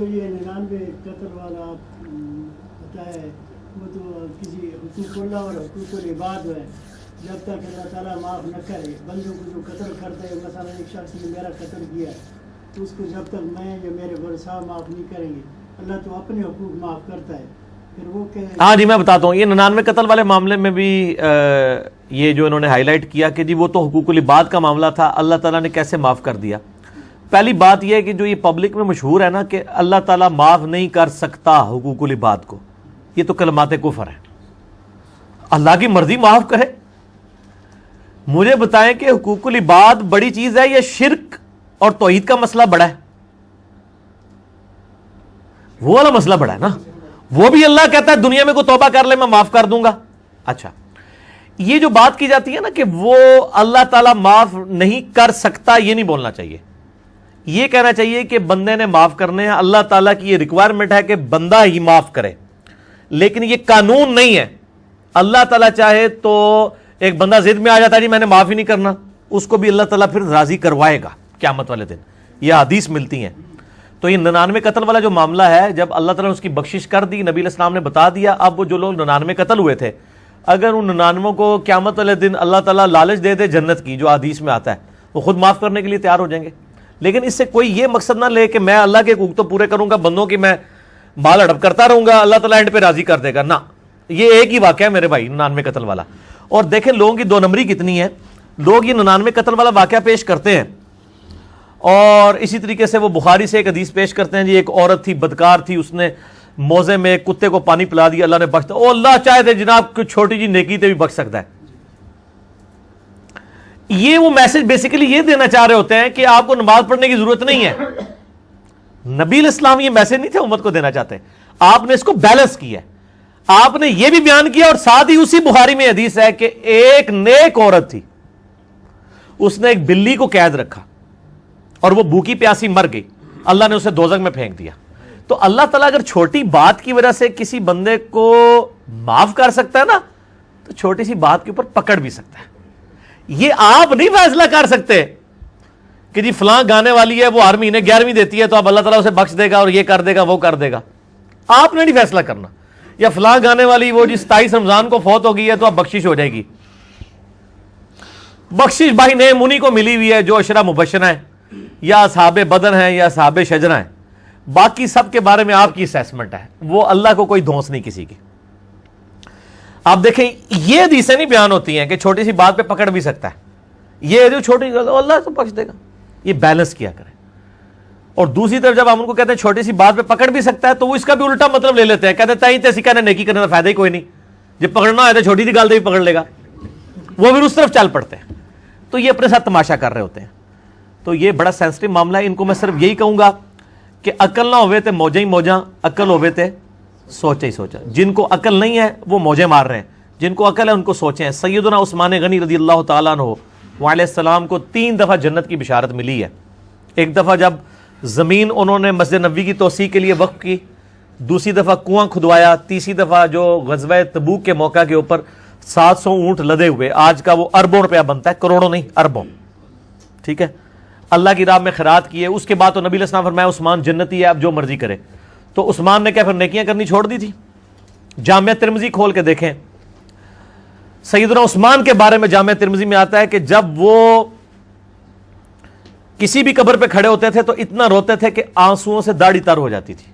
جو یہ 99 قتل والا بتایا ہے وہ تو کسی حقوق اللہ اور حقوق العباد ہے. جب تک اللہ تعالیٰ معاف نہ کرے بندوں کو جو قتل کرتا ہے, مثلا ایک شخص نے میرا قتل کیا تو اس کو جب تک میں یا میرے ورثاء معاف نہیں کریں گے, اللہ تو اپنے حقوق معاف کرتا ہے. پھر وہ کہ ہاں جی میں بتاتا ہوں, یہ 99 قتل والے معاملے میں بھی یہ جو انہوں نے ہائی لائٹ کیا کہ جی وہ تو حقوق العباد کا معاملہ تھا, اللہ تعالیٰ نے کیسے معاف کر دیا. پہلی بات یہ ہے کہ جو یہ پبلک میں مشہور ہے نا کہ اللہ تعالیٰ معاف نہیں کر سکتا حقوق العباد کو, یہ تو کلمات کفر ہے. اللہ کی مرضی معاف کرے. مجھے بتائیں کہ حقوق العباد بڑی چیز ہے یا شرک اور توحید کا مسئلہ بڑا ہے؟ وہ والا مسئلہ بڑا ہے نا. وہ بھی اللہ کہتا ہے دنیا میں کوئی توبہ کر لے میں معاف کر دوں گا. اچھا یہ جو بات کی جاتی ہے نا کہ وہ اللہ تعالیٰ معاف نہیں کر سکتا, یہ نہیں بولنا چاہیے. یہ کہنا چاہیے کہ بندے نے معاف کرنے ہیں, اللہ تعالیٰ کی یہ ریکوائرمنٹ ہے کہ بندہ ہی معاف کرے, لیکن یہ قانون نہیں ہے. اللہ تعالیٰ چاہے تو ایک بندہ ضد میں آ جاتا ہے جی میں نے معاف ہی نہیں کرنا, اس کو بھی اللہ تعالیٰ پھر راضی کروائے گا قیامت والے دن. یہ حدیث ملتی ہیں. تو یہ 99 قتل والا جو معاملہ ہے, جب اللہ تعالیٰ نے اس کی بخشش کر دی, نبی علیہ السلام نے بتا دیا, اب وہ جو لوگ 99 قتل ہوئے تھے اگر ان 99 کو قیامت والے دن اللہ تعالیٰ لالچ دے دے جنت کی, جو حدیث میں آتا ہے, وہ خود معاف کرنے کے لیے تیار ہو جائیں گے. لیکن اس سے کوئی یہ مقصد نہ لے کہ میں اللہ کے حقوق تو پورے کروں گا, بندوں کی میں بال ہڑپ کرتا رہوں گا, اللہ تعالیٰ اینڈ پہ راضی کر دے گا. نہ, یہ ایک ہی واقعہ ہے میرے بھائی 99 قتل والا. اور دیکھیں لوگوں کی 2 نمبری کتنی ہے. لوگ یہ 99 قتل والا واقعہ پیش کرتے ہیں اور اسی طریقے سے وہ بخاری سے ایک حدیث پیش کرتے ہیں جی ایک عورت تھی, بدکار تھی, اس نے موزے میں ایک کتے کو پانی پلا دیا, اللہ نے بخش دیا. او اللہ چاہے تھے جناب کوئی چھوٹی جی نیکی تے بھی بخش سکتا ہے. یہ وہ میسج بیسیکلی یہ دینا چاہ رہے ہوتے ہیں کہ آپ کو نماز پڑھنے کی ضرورت نہیں ہے. نبی علیہ السلام یہ میسج نہیں تھے امت کو دینا چاہتے, آپ نے اس کو بیلنس کیا ہے. آپ نے یہ بھی بیان کیا اور ساتھ ہی اسی بخاری میں حدیث ہے کہ ایک نیک عورت تھی, اس نے ایک بلی کو قید رکھا اور وہ بھوکی پیاسی مر گئی, اللہ نے اسے دوزخ میں پھینک دیا. تو اللہ تعالیٰ اگر چھوٹی بات کی وجہ سے کسی بندے کو معاف کر سکتا ہے نا, تو چھوٹی سی بات کے اوپر پکڑ بھی سکتا ہے. یہ آپ نہیں فیصلہ کر سکتے کہ جی فلاں گانے والی ہے وہ ہر مہینے 11ویں دیتی ہے تو اب اللہ تعالیٰ اسے بخش دے گا اور یہ کر دے گا وہ کر دے گا. آپ نے نہیں فیصلہ کرنا. یا فلاں گانے والی وہ جی 27 رمضان کو فوت ہو گئی ہے تو اب بخشش ہو جائے گی. بخشش بھائی نئے منی کو ملی ہوئی ہے جو عشرہ مبشرہ ہیں یا اصحاب بدر ہیں یا اصحاب شجرہ ہیں, باقی سب کے بارے میں آپ کی اسیسمنٹ ہے, وہ اللہ کو کوئی دھونس نہیں کسی کی. آپ دیکھیں یہ حدیثیں نہیں بیان ہوتی ہیں کہ چھوٹی سی بات پہ پکڑ بھی سکتا ہے, یہ جو چھوٹی اللہ تو بخش دے گا. یہ بیلنس کیا کریں. اور دوسری طرف جب ہم ان کو کہتے ہیں چھوٹی سی بات پہ پکڑ بھی سکتا ہے تو وہ اس کا بھی الٹا مطلب لے لیتے ہیں, کہتے ہیں تیسی کہنا نیکی کرنے کا فائدہ ہی کوئی نہیں, جب پکڑنا ہے تو چھوٹی سی گال بھی پکڑ لے گا, وہ بھی اس طرف چل پڑتے ہیں. تو یہ اپنے ساتھ تماشا کر رہے ہوتے ہیں. تو یہ بڑا سینسٹیو معاملہ ہے. ان کو میں صرف یہی کہوں گا کہ عقل نہ ہوئے تے موجیں ہی موجاں, عقل ہوئے تے سوچے ہی سوچا. جن کو عقل نہیں ہے وہ موجیں مار رہے ہیں, جن کو عقل ہے ان کو سوچیں. سیدنا عثمان غنی رضی اللہ تعالیٰ عنہ علیہ السلام کو 3 دفعہ جنت کی بشارت ملی ہے. ایک دفعہ جب زمین انہوں نے مسجد نبوی کی توسیع کے لیے وقف کی, دوسری دفعہ کنواں کھدوایا, تیسری دفعہ جو غزوہ تبوک کے موقع کے اوپر 700 اونٹ لدے ہوئے, آج کا وہ اربوں روپیہ بنتا ہے, کروڑوں نہیں اربوں, ٹھیک ہے, اللہ کی راہ میں خیرات کیے. اس کے بعد تو نبی علیہ السلام فرمایا عثمان جنتی ہے اب جو مرضی کرے. تو عثمان نے کیا پھر نیکیاں کرنی چھوڑ دی تھی؟ جامعہ ترمذی کھول کے دیکھیں, سیدنا عثمان کے بارے میں جامعہ ترمذی میں آتا ہے کہ جب وہ کسی بھی قبر پہ کھڑے ہوتے تھے تو اتنا روتے تھے کہ آنسوؤں سے داڑھی تر ہو جاتی تھی.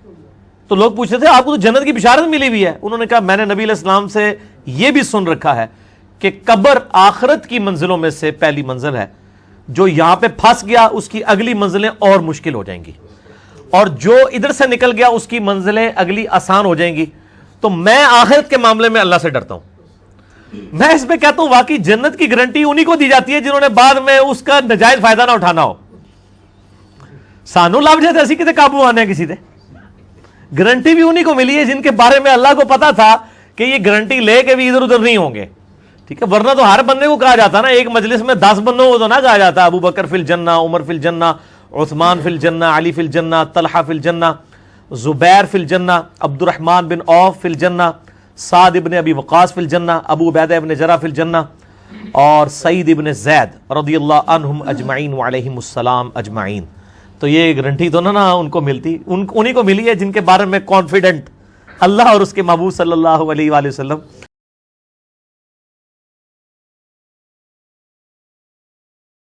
تو لوگ پوچھتے تھے آپ کو تو جنت کی بشارت ملی ہوئی ہے. انہوں نے کہا میں نے نبی علیہ السلام سے یہ بھی سن رکھا ہے کہ قبر آخرت کی منزلوں میں سے پہلی منزل ہے, جو یہاں پہ پھنس گیا اس کی اگلی منزلیں اور مشکل ہو جائیں گی, اور جو ادھر سے نکل گیا اس کی منزلیں اگلی آسان ہو جائیں گی. تو میں آخرت کے معاملے میں اللہ سے ڈرتا ہوں. میں اس پہ کہتا ہوں واقعی جنت کی گارنٹی انہی کو دی جاتی ہے جنہوں نے بعد میں اس کا نجائز فائدہ نہ اٹھانا ہو. سانو لب جاتے اسی کتے قابو آنے کسی دے, گارنٹی بھی انہی کو ملی ہے جن کے بارے میں اللہ کو پتا تھا کہ یہ گارنٹی لے کے بھی ادھر ادھر نہیں ہوں گے, ٹھیک ہے. ورنہ تو ہر بندے کو کہا جاتا نا, ایک مجلس میں 10 بندوں کو تو نہ کہا جاتا ابو بکر فی الجنہ, عمر فی الجنہ, عثمان فی الجنہ, علی فی الجنہ, طلحہ فی الجنہ, زبیر فی الجنہ, عبد الرحمن بن عوف فی الجنہ, سعد ابن ابی وقاص فی الجنہ, ابو عبیدہ ابن جرح فی الجنہ, اور سعید ابن زید رضی اللہ عنہم اجمعین وعلیہم السلام اجمعین. تو یہ گارنٹی تو نہ ان کو ملتی، انہی کو ملی ہے جن کے بارے میں کانفیڈنٹ اللہ اور اس کے محبوب صلی اللہ علیہ وآلہ وسلم